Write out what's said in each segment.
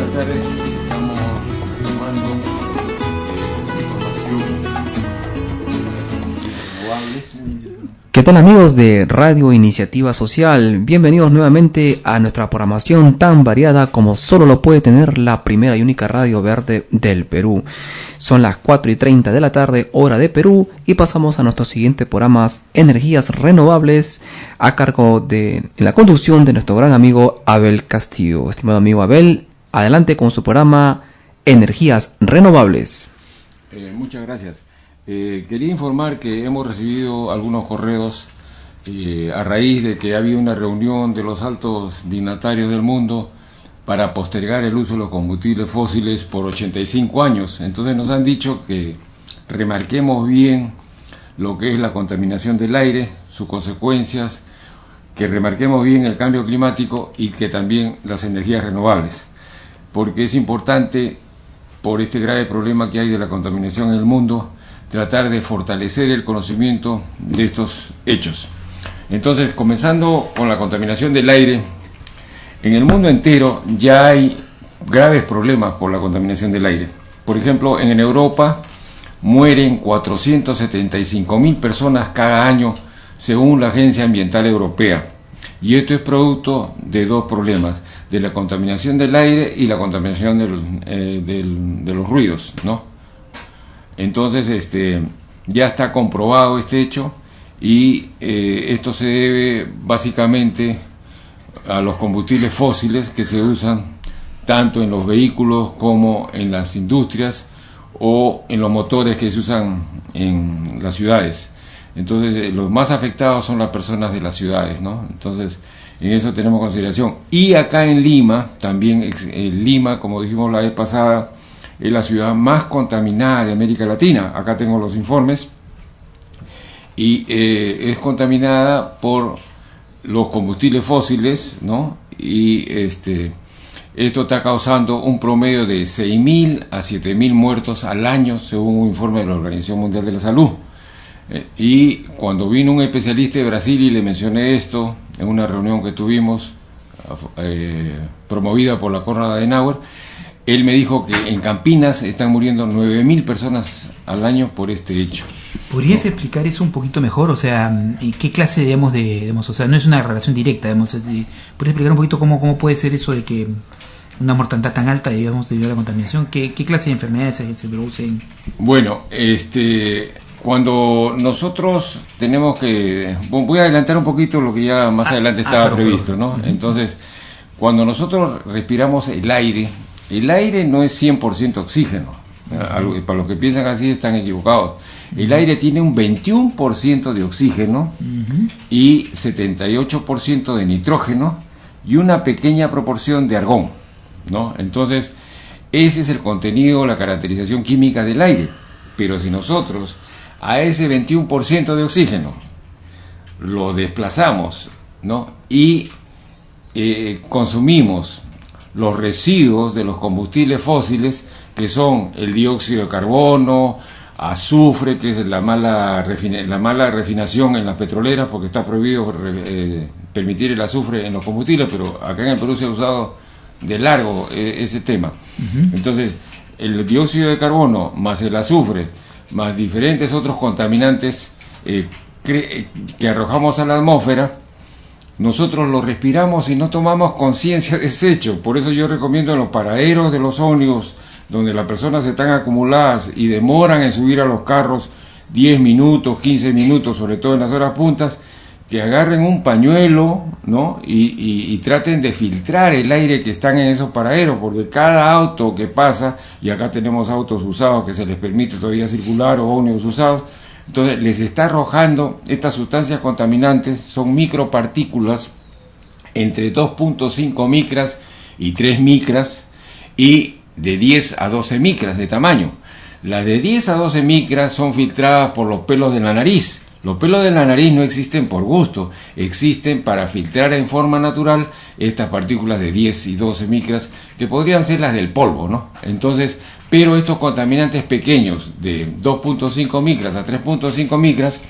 buenas tardes. Estamos tomando información. ¿Qué tal, amigos de Radio Iniciativa Social? Bienvenidos nuevamente a nuestra programación tan variada como solo lo puede tener la primera y única radio verde del Perú. Son las 4:30 de la tarde, hora de Perú, y pasamos a nuestros siguientes programas: Energías Renovables, a cargo de la conducción de nuestro gran amigo Abel Castillo. Estimado amigo Abel, adelante con su programa Energías Renovables. Muchas gracias. Quería informar que hemos recibido algunos correos a raíz de que ha habido una reunión de los altos dignatarios del mundo para postergar el uso de los combustibles fósiles por 85 años. Entonces nos han dicho que remarquemos bien lo que es la contaminación del aire, sus consecuencias, que remarquemos bien el cambio climático y que también las energías renovables, porque es importante, por este grave problema que hay de la contaminación en el mundo, tratar de fortalecer el conocimiento de estos hechos. Entonces, comenzando con la contaminación del aire, en el mundo entero ya hay graves problemas por la contaminación del aire. Por ejemplo, en Europa mueren 475.000 personas cada año, según la Agencia Ambiental Europea. Y esto es producto de dos problemas: de la contaminación del aire y la contaminación de los ruidos, ¿no? Entonces, ya está comprobado este hecho, y esto se debe básicamente a los combustibles fósiles que se usan tanto en los vehículos como en las industrias o en los motores que se usan en las ciudades. Entonces, los más afectados son las personas de las ciudades, ¿no? Entonces, en eso tenemos consideración. Y acá en Lima, también, Lima, como dijimos la vez pasada, es la ciudad más contaminada de América Latina. Acá tengo los informes, y es contaminada por los combustibles fósiles, ¿no? Y esto está causando un promedio de 6.000 a 7.000 muertos al año, según un informe de la Organización Mundial de la Salud. Y cuando vino un especialista de Brasil y le mencioné esto en una reunión que tuvimos, promovida por la Konrad Adenauer, él me dijo que en Campinas están muriendo 9.000 personas al año por este hecho. ¿Podrías explicar eso un poquito mejor? O sea, ¿qué clase, digamos, o sea, no es una relación directa, digamos, ¿podrías explicar un poquito cómo puede ser eso de que una mortandad tan alta, digamos, debido a la contaminación? ¿Qué clase de enfermedades se producen? Bueno, cuando nosotros tenemos que... Voy a adelantar un poquito lo que ya más adelante estaba previsto, ¿no? Entonces, cuando nosotros respiramos el aire no es 100% oxígeno. Para los que piensan así están equivocados. El aire tiene un 21% de oxígeno y 78% de nitrógeno y una pequeña proporción de argón, ¿no? Entonces, ese es el contenido, la caracterización química del aire. Pero si nosotros a ese 21% de oxígeno lo desplazamos, ¿no? Y consumimos los residuos de los combustibles fósiles, que son el dióxido de carbono, azufre, que es la mala refinación en las petroleras, porque está prohibido permitir el azufre en los combustibles, pero acá en el Perú se ha usado de largo ese tema. Entonces, el dióxido de carbono más el azufre más diferentes otros contaminantes que arrojamos a la atmósfera, nosotros lo respiramos y no tomamos conciencia de ese hecho. Por eso yo recomiendo en los paraderos de los ómnibus, donde las personas están acumuladas y demoran en subir a los carros 10 minutos, 15 minutos, sobre todo en las horas puntas, que agarren un pañuelo, ¿no? y traten de filtrar el aire que están en esos paraderos, porque cada auto que pasa, y acá tenemos autos usados que se les permite todavía circular, o ómnibus usados, entonces les está arrojando estas sustancias contaminantes. Son micropartículas entre 2.5 micras y 3 micras, y de 10 a 12 micras de tamaño. Las de 10 a 12 micras son filtradas por los pelos de la nariz. Los pelos de la nariz no existen por gusto, existen para filtrar en forma natural estas partículas de 10 y 12 micras, que podrían ser las del polvo, ¿no? Entonces, pero estos contaminantes pequeños de 2.5 micras a 3.5 micras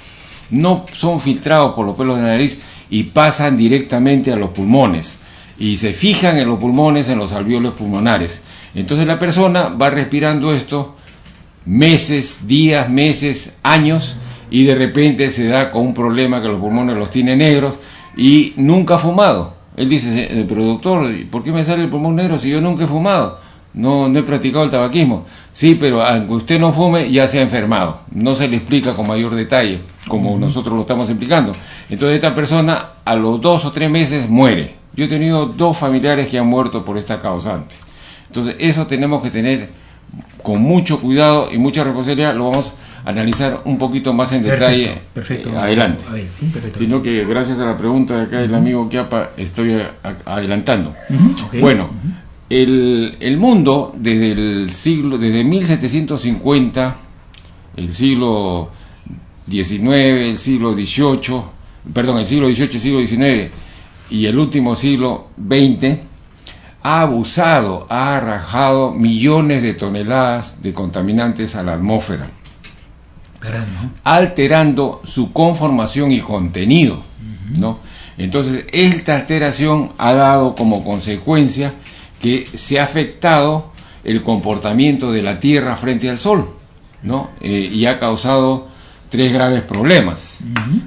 no son filtrados por los pelos de la nariz y pasan directamente a los pulmones. y se fijan en los pulmones, en los alvéolos pulmonares. Entonces la persona va respirando esto meses, días, meses, años, y de repente se da con un problema que los pulmones los tiene negros y nunca ha fumado. Él dice, pero doctor, ¿por qué me sale el pulmón negro si yo nunca he fumado? No he practicado el tabaquismo. Sí, pero aunque usted no fume, ya se ha enfermado. No se le explica con mayor detalle, como nosotros lo estamos explicando. Entonces esta persona a los 2 o 3 meses muere. Yo he tenido 2 familiares que han muerto por esta causante. Entonces eso tenemos que tener con mucho cuidado y mucha responsabilidad. Lo vamos a analizar un poquito más en detalle adelante. A ver, sí, perfecto. Sino que gracias a la pregunta de acá del amigo Quiapa estoy adelantando. Okay. Bueno, el mundo desde 1750, el siglo XIX, el siglo XVIII, el siglo XIX y el último siglo XX, ha abusado, ha arrojado millones de toneladas de contaminantes a la atmósfera, alterando su conformación y contenido, ¿no? Entonces, esta alteración ha dado como consecuencia que se ha afectado el comportamiento de la Tierra frente al Sol, ¿no? Y ha causado 3 graves problemas.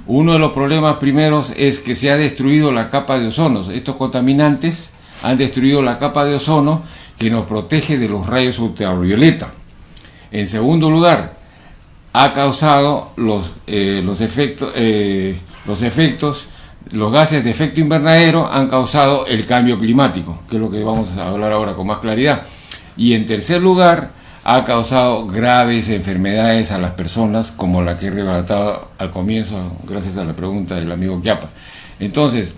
Uno de los problemas primeros es que se ha destruido la capa de ozono. Estos contaminantes han destruido la capa de ozono que nos protege de los rayos ultravioleta. En segundo lugar, ha causado los gases de efecto invernadero, han causado el cambio climático, que es lo que vamos a hablar ahora con más claridad. Y en tercer lugar, ha causado graves enfermedades a las personas, como la que he relatado al comienzo, gracias a la pregunta del amigo Quiapa. Entonces,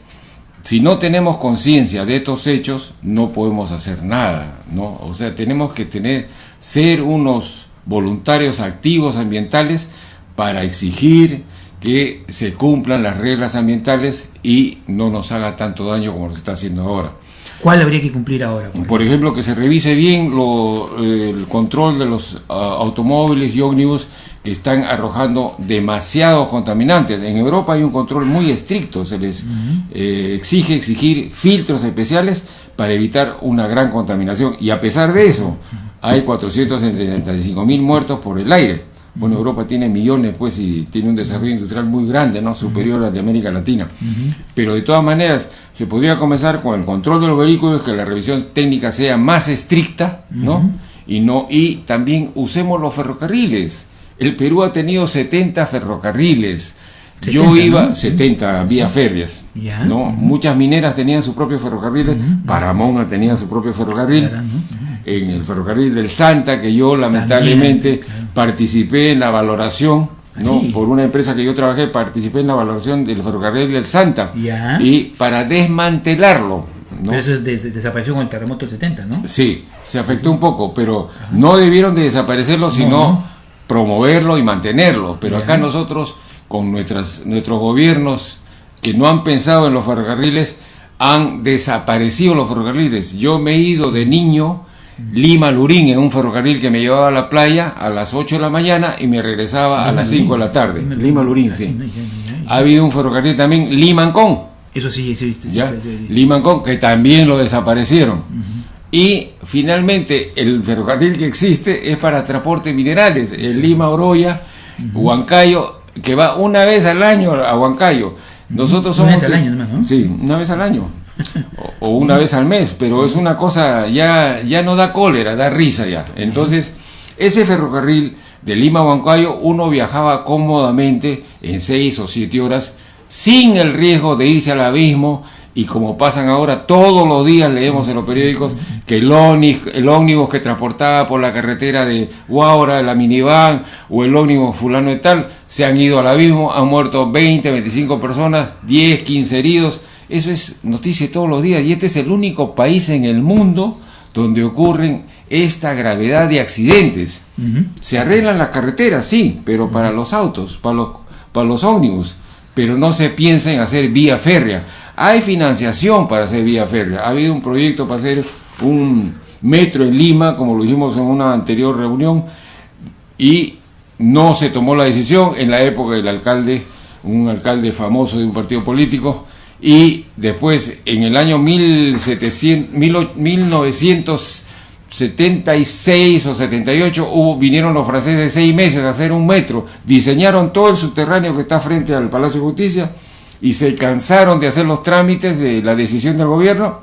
si no tenemos conciencia de estos hechos, no podemos hacer nada, ¿no? O sea, tenemos que ser unos voluntarios activos ambientales para exigir que se cumplan las reglas ambientales y no nos haga tanto daño como nos está haciendo ahora. ¿Cuál habría que cumplir ahora? Por ejemplo, que se revise bien el control de los automóviles y ómnibus que están arrojando demasiados contaminantes. En Europa hay un control muy estricto, se les exigir filtros especiales para evitar una gran contaminación, y a pesar de eso hay 475.000 muertos por el aire. Bueno, Europa tiene millones, pues, y tiene un desarrollo industrial muy grande, ¿no? Superior al de América Latina. Pero de todas maneras, se podría comenzar con el control de los vehículos, que la revisión técnica sea más estricta, ¿no? Y también usemos los ferrocarriles. El Perú ha tenido 70 ferrocarriles. 70, yo iba, ¿no? 70 vías férreas, ¿no? Muchas mineras tenían sus propios ferrocarriles, Paramount tenía su propio ferrocarril. En el ferrocarril del Santa, que yo lamentablemente participé en la valoración, ¿no? Por una empresa que yo trabajé, participé en la valoración del ferrocarril del Santa, y para desmantelarlo, ¿no? Pero eso desapareció con el terremoto del 70, ¿no? Sí, se afectó un poco, pero no debieron de desaparecerlo, sino promoverlo y mantenerlo. Pero acá nosotros, con nuestros gobiernos que no han pensado en los ferrocarriles, han desaparecido los ferrocarriles. Yo me he ido de niño Lima-Lurín en un ferrocarril que me llevaba a la playa a las 8 de la mañana y me regresaba a las 5 de la tarde. Lima-Lurín, sí. Ha habido un ferrocarril también, Lima-Ancón. Eso sí. Lima-Ancón, que también lo desaparecieron. Y finalmente el ferrocarril que existe es para transporte de minerales, el Lima-Oroya, Huancayo, que va una vez al año a Huancayo. Nosotros somos... Una vez al año, ¿no? Sí, una vez al año. O una vez al mes, pero es una cosa, ya no da cólera, da risa ya. Entonces, ese ferrocarril de Lima a Huancayo, uno viajaba cómodamente en 6 o 7 horas, sin el riesgo de irse al abismo, y como pasan ahora, todos los días leemos en los periódicos que el ómnibus que transportaba por la carretera de Huaura, la minivan, o el ómnibus fulano de tal, se han ido al abismo, han muerto 20, 25 personas, 10, 15 heridos. Eso es noticia todos los días, y este es el único país en el mundo donde ocurren esta gravedad de accidentes. Se arreglan las carreteras, sí, pero para los autos, para los ómnibus, pero no se piensa en hacer vía férrea. Hay financiación para hacer vía férrea. Ha habido un proyecto para hacer un metro en Lima, como lo dijimos en una anterior reunión, y no se tomó la decisión en la época del alcalde, un alcalde famoso de un partido político, y después en el año 1976 o 78 vinieron los franceses 6 meses a hacer un metro, diseñaron todo el subterráneo que está frente al Palacio de Justicia y se cansaron de hacer los trámites de la decisión del gobierno.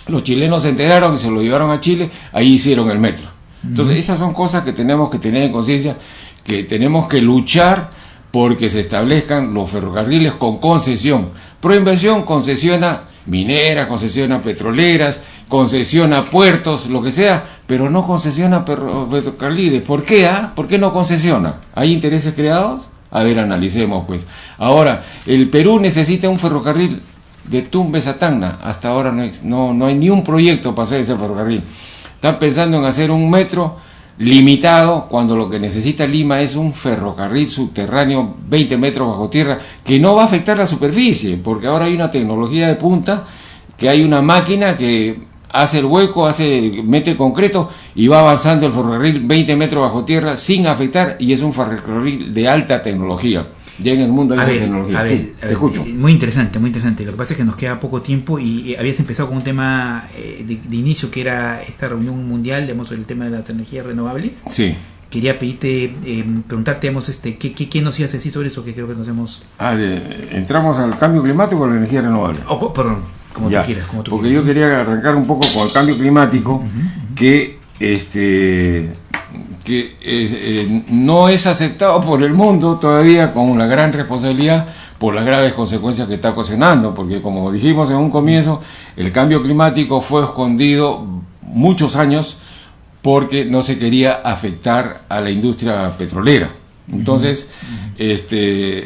Los chilenos se enteraron y se lo llevaron a Chile, ahí hicieron el metro. Entonces esas son cosas que tenemos que tener en conciencia, que tenemos que luchar porque se establezcan los ferrocarriles con concesión. Proinversión concesiona mineras, concesiona petroleras, concesiona puertos, lo que sea, pero no concesiona ferrocarriles. ¿Por qué? ¿Por qué no concesiona? ¿Hay intereses creados? A ver, analicemos pues. Ahora, el Perú necesita un ferrocarril de Tumbes a Tacna. Hasta ahora no hay ni un proyecto para hacer ese ferrocarril. Están pensando en hacer un metro limitado, cuando lo que necesita Lima es un ferrocarril subterráneo 20 metros bajo tierra, que no va a afectar la superficie, porque ahora hay una tecnología de punta, que hay una máquina que hace el hueco, mete el concreto y va avanzando el ferrocarril 20 metros bajo tierra sin afectar, y es un ferrocarril de alta tecnología. Ya en el mundo hay mucha tecnología. Te escucho. Muy interesante, muy interesante. Lo que pasa es que nos queda poco tiempo y habías empezado con un tema de inicio, que era esta reunión mundial, digamos, el tema de las energías renovables. Sí. Quería pedirte, preguntarte, digamos, ¿qué nos ibas a decir sobre eso? Que creo que nos hemos... ¿Entramos al cambio climático o la energía renovable? Perdón, como tú quieras. Porque yo quería arrancar un poco con el cambio climático, que no es aceptado por el mundo todavía, con una gran responsabilidad por las graves consecuencias que está ocasionando, porque como dijimos en un comienzo, el cambio climático fue escondido muchos años porque no se quería afectar a la industria petrolera. Entonces,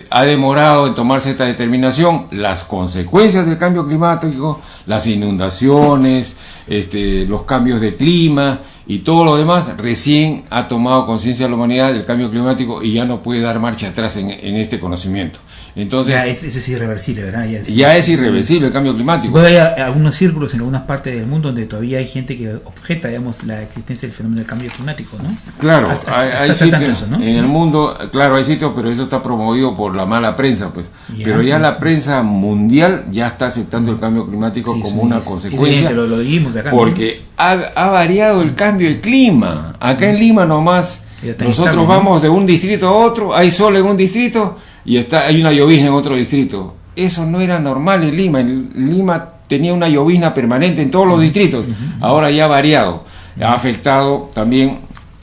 ha demorado en tomarse esta determinación. Las consecuencias del cambio climático, las inundaciones, los cambios de clima y todo lo demás, recién ha tomado conciencia la humanidad del cambio climático y ya no puede dar marcha atrás en este conocimiento. Entonces, eso es irreversible, ¿verdad? Ya es irreversible el cambio climático. Hay algunos círculos en algunas partes del mundo donde todavía hay gente que objeta, digamos, la existencia del fenómeno del cambio climático, ¿no? Claro, hay sitios eso, ¿no? en el mundo, claro, hay sitios, pero eso está promovido por la mala prensa, pues. Pero ya la prensa mundial ya está aceptando el cambio climático como una consecuencia. Lo dijimos acá, porque ha variado el cambio de clima. Acá en Lima nomás, nosotros vamos de un distrito a otro, hay sol en un distrito y hay una llovizna en otro distrito. Eso no era normal en Lima. En Lima tenía una llovizna permanente en todos los distritos. Ahora ya ha variado. Ha afectado también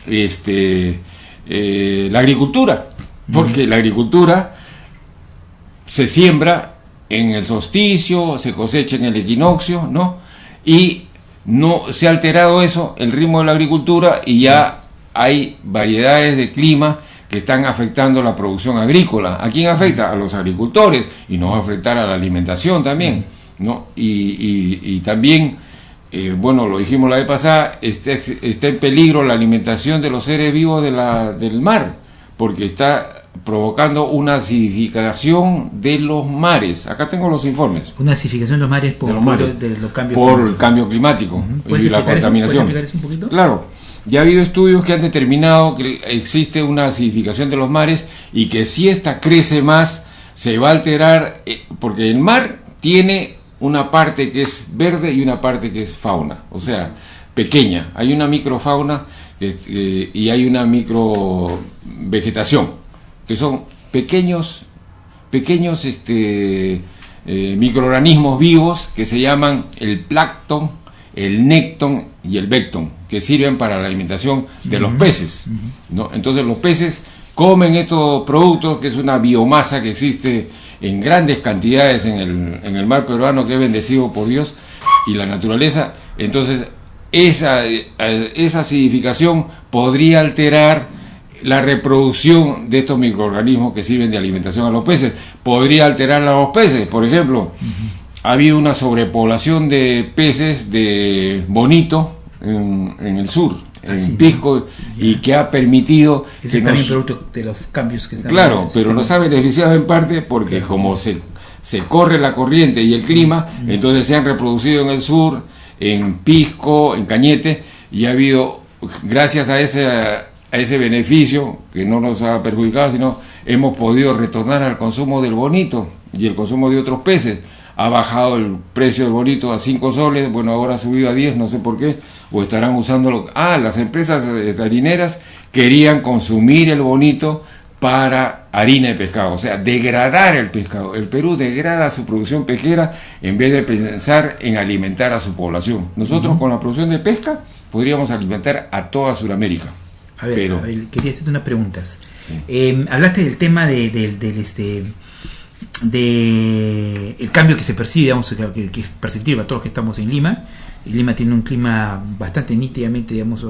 la agricultura, porque la agricultura se siembra en el solsticio, se cosecha en el equinoccio, ¿no? Y no se ha alterado eso, el ritmo de la agricultura, y ya hay variedades de clima que están afectando la producción agrícola. ¿A quién afecta? A los agricultores, y nos va a afectar a la alimentación también, ¿no? Y también, bueno, lo dijimos la vez pasada, está en peligro la alimentación de los seres vivos del mar, porque está provocando una acidificación de los mares. Acá tengo los informes. Una acidificación de los mares por el cambio climático y la contaminación. ¿Puedes explicar eso un poquito? Claro. Ya ha habido estudios que han determinado que existe una acidificación de los mares y que si esta crece más se va a alterar, porque el mar tiene una parte que es verde y una parte que es fauna, o sea, pequeña. Hay una microfauna y hay una microvegetación, que son pequeños microorganismos vivos que se llaman el plancton, el nécton y el becton, que sirven para la alimentación de los peces, ¿no? Entonces los peces comen estos productos, que es una biomasa que existe en grandes cantidades en el mar peruano, que es bendecido por Dios y la naturaleza. Entonces esa acidificación podría alterar la reproducción de estos microorganismos que sirven de alimentación a los peces, podría alterar a los peces. Por ejemplo, ha habido una sobrepoblación de peces de bonito en el sur, en Pisco, y que ha permitido que también producto de los cambios que están. Claro, pero nos ha beneficiado en parte porque como se corre la corriente y el clima, entonces se han reproducido en el sur, en Pisco, en Cañete, y ha habido, gracias a ese beneficio que no nos ha perjudicado, sino hemos podido retornar al consumo del bonito y el consumo de otros peces. ha bajado el precio del bonito a 5 soles, bueno, ahora ha subido a 10, no sé por qué, o estarán usándolo. Las empresas harineras querían consumir el bonito para harina de pescado, o sea, degradar el pescado. El Perú degrada su producción pesquera en vez de pensar en alimentar a su población. Nosotros con la producción de pesca podríamos alimentar a toda Sudamérica. A ver, quería hacerte unas preguntas. Sí. Hablaste del tema del el cambio que se percibe, digamos, que es perceptible para todos los que estamos en Lima. Y Lima tiene un clima bastante nítidamente, digamos,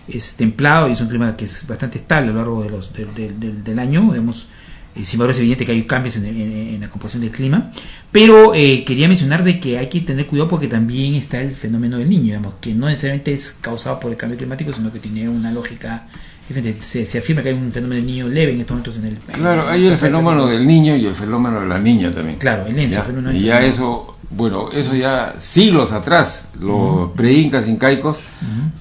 es templado y es un clima que es bastante estable a lo largo del año, digamos. Sin embargo, es evidente que hay cambios en la composición del clima, pero quería mencionar de que hay que tener cuidado porque también está el fenómeno del Niño, digamos, que no necesariamente es causado por el cambio climático, sino que tiene una lógica diferente. Se afirma que hay un fenómeno del Niño leve en estos momentos en el país. Claro, hay el fenómeno del niño y el fenómeno de la niña también. Claro, el ENSO. Y ya eso, bueno, eso ya siglos atrás, los pre-incas incaicos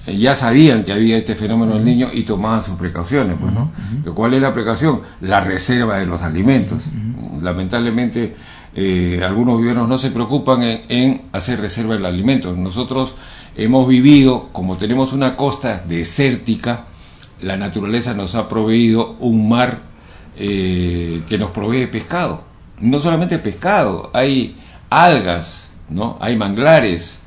ya sabían que había este fenómeno del niño y tomaban sus precauciones, pues, ¿no? ¿Cuál es la precaución? La reserva de los alimentos. Lamentablemente, algunos gobiernos no se preocupan en hacer reserva de los alimentos. Nosotros hemos vivido, como tenemos una costa desértica, la naturaleza nos ha proveído un mar que nos provee pescado. No solamente pescado, hay algas, ¿no? Hay manglares,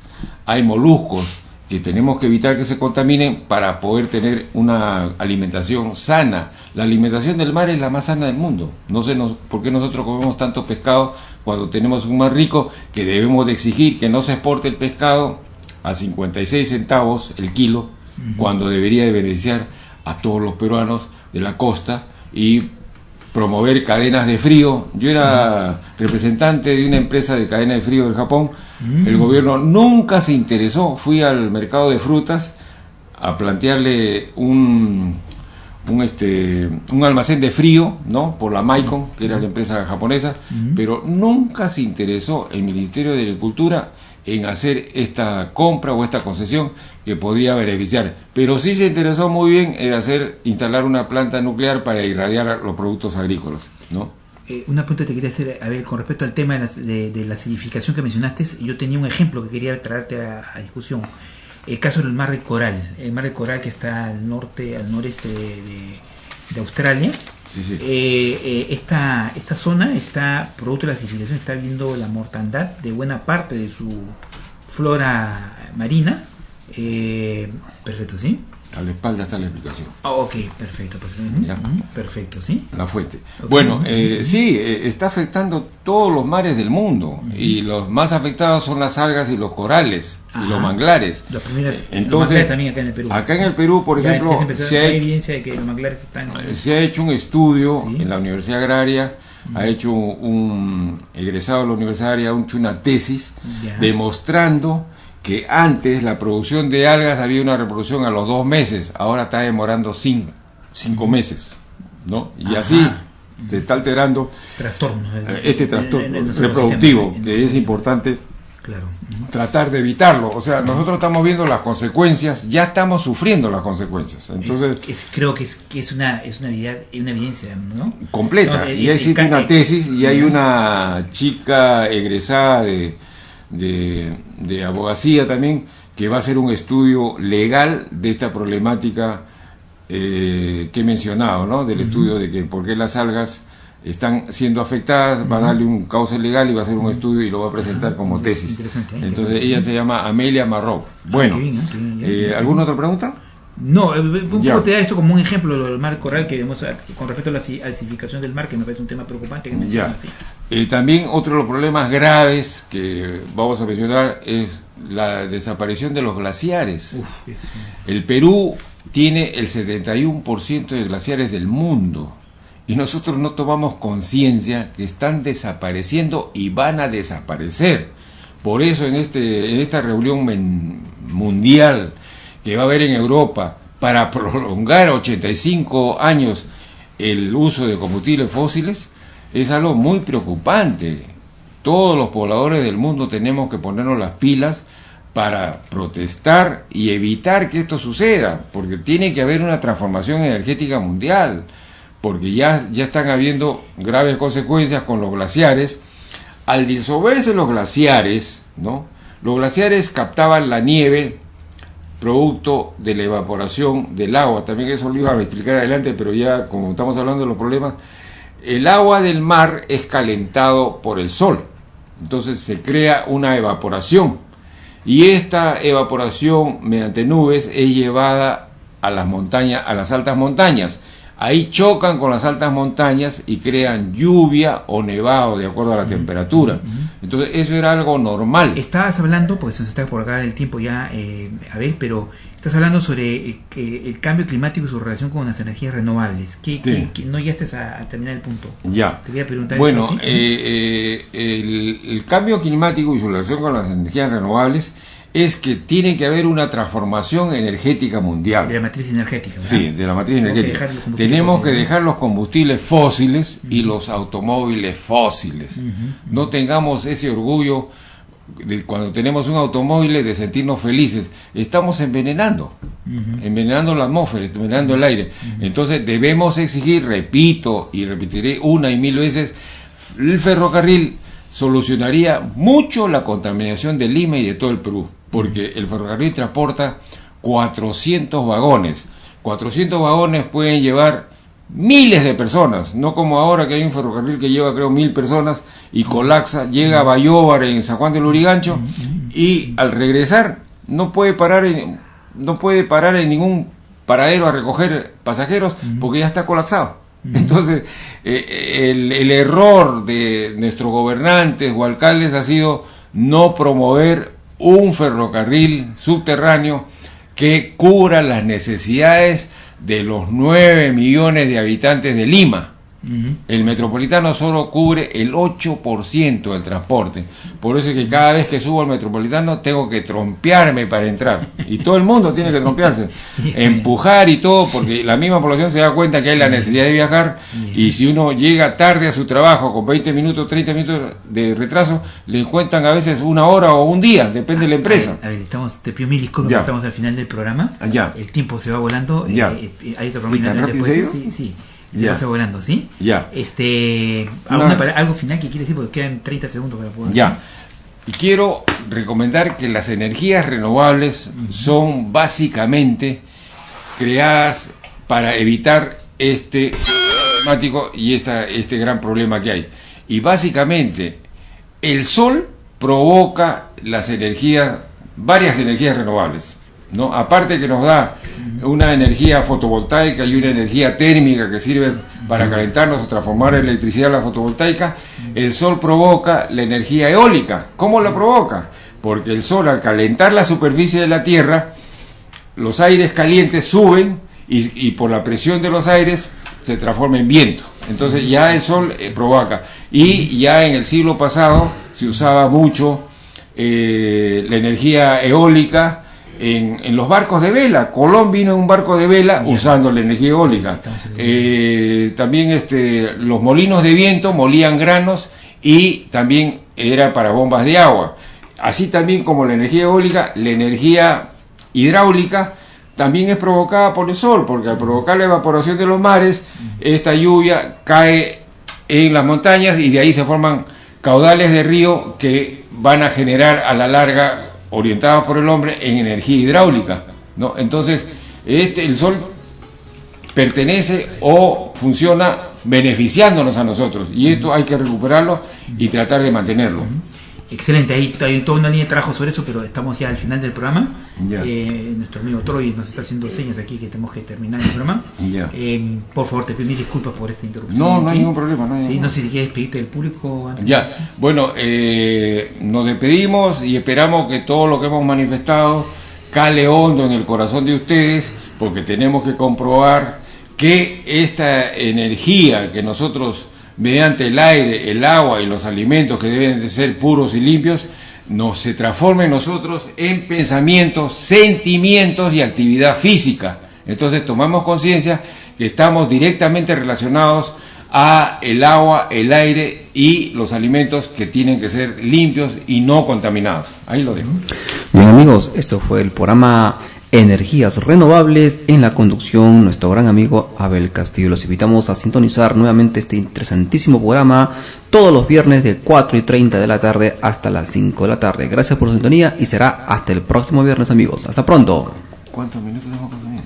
hay moluscos que tenemos que evitar que se contaminen para poder tener una alimentación sana. La alimentación del mar es la más sana del mundo. No sé por qué nosotros comemos tanto pescado cuando tenemos un mar rico, que debemos de exigir que no se exporte el pescado a 56 centavos el kilo, cuando debería de beneficiar a todos los peruanos de la costa y promover cadenas de frío. Yo era representante de una empresa de cadena de frío del Japón. El gobierno nunca se interesó. Fui al mercado de frutas a plantearle un almacén de frío, ¿no? Por la Maicon, que era la empresa japonesa, pero nunca se interesó el Ministerio de Agricultura en hacer esta compra o esta concesión que podría beneficiar, pero sí se interesó muy bien en instalar una planta nuclear para irradiar los productos agrícolas, ¿no? Una pregunta te quería hacer, a ver, con respecto al tema de la acidificación que mencionaste. Yo tenía un ejemplo que quería traerte a discusión. El caso del mar de Coral, que está al noreste de Australia. Sí. Esta zona está, producto de la acidificación, está viendo la mortandad de buena parte de su flora marina. Perfecto, ¿sí? A la espalda está la explicación. Ok, perfecto. Perfecto, ¿sí? La fuente. Okay. Bueno, sí, está afectando todos los mares del mundo, y los más afectados son las algas y los corales y los manglares. Los primeros, entonces, los manglares también acá en el Perú. Acá en el Perú, por ejemplo, hay evidencia de que los manglares están... Se ha hecho un estudio en la Universidad Agraria, ha hecho un egresado de la Universidad Agraria, una tesis demostrando que antes la producción de algas había una reproducción a los 2 meses, ahora está demorando 5 meses, ¿no? Y así se está alterando este trastorno reproductivo, que es importante tratar de evitarlo. O sea, nosotros estamos viendo las consecuencias, ya estamos sufriendo las consecuencias. Entonces, creo que es una evidencia, ¿no? Completa. Entonces, y existe una tesis y hay una chica egresada de abogacía también, que va a hacer un estudio legal de esta problemática que he mencionado, ¿no? Del estudio de que por qué las algas están siendo afectadas, va a darle un cauce legal y va a hacer un estudio y lo va a presentar como tesis. Entonces ella se llama Amelia Marrou. Bueno, ¿alguna otra pregunta? No, un poco te da eso como un ejemplo, lo del mar coral, que vemos con respecto a la acidificación del mar, que me parece un tema preocupante. También otro de los problemas graves que vamos a mencionar es la desaparición de los glaciares. El Perú tiene el 71% de glaciares del mundo y nosotros no tomamos conciencia que están desapareciendo y van a desaparecer. Por eso en esta reunión mundial que va a haber en Europa para prolongar 85 años el uso de combustibles fósiles, es algo muy preocupante. Todos los pobladores del mundo tenemos que ponernos las pilas para protestar y evitar que esto suceda, porque tiene que haber una transformación energética mundial, porque ya están habiendo graves consecuencias con los glaciares. al disolverse los glaciares, ¿no? Los glaciares captaban la nieve producto de la evaporación del agua. También eso lo iba a explicar adelante, pero ya como estamos hablando de los problemas, el agua del mar es calentado por el sol, entonces se crea una evaporación, y esta evaporación mediante nubes es llevada a las montañas, a las altas montañas. Ahí chocan con las altas montañas y crean lluvia o nevado de acuerdo a la temperatura. Entonces eso era algo normal. Estabas hablando, porque se nos está por acá el tiempo ya, Abel, pero estás hablando sobre el cambio climático y su relación con las energías renovables. No llegaste a terminar el punto. Ya. Te quería preguntar bueno, eso, ¿sí? el cambio climático y su relación con las energías renovables es que tiene que haber una transformación energética mundial. De la matriz energética, ¿verdad? Sí, de la matriz energética. Tenemos que dejar los combustibles fósiles y los automóviles fósiles. No tengamos ese orgullo de cuando tenemos un automóvil de sentirnos felices. Estamos envenenando la atmósfera, envenenando el aire. Entonces debemos exigir, repito y repetiré una y mil veces, el ferrocarril solucionaría mucho la contaminación de Lima y de todo el Perú, porque el ferrocarril transporta 400 vagones. 400 vagones pueden llevar miles de personas, no como ahora que hay un ferrocarril que lleva creo 1000 personas y colapsa, llega a Bayóvar en San Juan del Lurigancho y al regresar no puede parar en ningún paradero a recoger pasajeros porque ya está colapsado. Entonces el error de nuestros gobernantes o alcaldes ha sido no promover un ferrocarril subterráneo que cubra las necesidades de los 9 millones de habitantes de Lima. El metropolitano solo cubre el 8% del transporte. Por eso es que cada vez que subo al metropolitano tengo que trompearme para entrar. Y todo el mundo tiene que trompearse, empujar y todo, porque la misma población se da cuenta que hay la necesidad de viajar. Y si uno llega tarde a su trabajo con 20 minutos, 30 minutos de retraso, le cuentan a veces una hora o un día, depende de la empresa. A ver, te pido mil disculpas, estamos al final del programa. Ya. El tiempo se va volando. Ya. Hay otro programa después. Sí. Ya. Se va volando, ¿sí? Ya. Algo final que quiere decir, porque quedan 30 segundos para poder. Ya. Y quiero recomendar que las energías renovables son básicamente creadas para evitar este climático y este gran problema que hay. Y básicamente el sol provoca varias energías renovables, ¿no? Aparte que nos da una energía fotovoltaica y una energía térmica que sirve para calentarnos o transformar electricidad en la fotovoltaica, el sol provoca la energía eólica. ¿Cómo la provoca? Porque el sol, al calentar la superficie de la Tierra, los aires calientes suben y por la presión de los aires se transforma en viento. Entonces ya el sol provoca. Y ya en el siglo pasado se usaba mucho la energía eólica en los barcos de vela. Colón vino en un barco de vela usando la energía eólica. También los molinos de viento molían granos y también era para bombas de agua. Así también como la energía eólica, la energía hidráulica también es provocada por el sol, porque al provocar la evaporación de los mares, esta lluvia cae en las montañas y de ahí se forman caudales de río que van a generar a la larga, orientados por el hombre, en energía hidráulica, ¿no? Entonces el sol pertenece o funciona beneficiándonos a nosotros, y esto hay que recuperarlo y tratar de mantenerlo. Excelente, hay toda una línea de trabajo sobre eso, pero estamos ya al final del programa. Nuestro amigo Troy nos está haciendo señas aquí que tenemos que terminar el programa. Por favor, te pido mil disculpas por esta interrupción. No hay ningún problema. No sé si quieres despedirte del público antes. Bueno, nos despedimos y esperamos que todo lo que hemos manifestado cale hondo en el corazón de ustedes, porque tenemos que comprobar que esta energía que nosotros, mediante el aire, el agua y los alimentos que deben de ser puros y limpios, se transforma en nosotros en pensamientos, sentimientos y actividad física. Entonces tomamos conciencia que estamos directamente relacionados a el agua, el aire y los alimentos, que tienen que ser limpios y no contaminados. Ahí lo dejo. Bien, amigos, esto fue el programa energías renovables. En la conducción, nuestro gran amigo Abel Castillo. Los invitamos a sintonizar nuevamente este interesantísimo programa todos los viernes de 4:30 de la tarde hasta las 5 de la tarde. Gracias por su sintonía y será hasta el próximo viernes, amigos. Hasta pronto. ¿Cuántos minutos hemos consumido?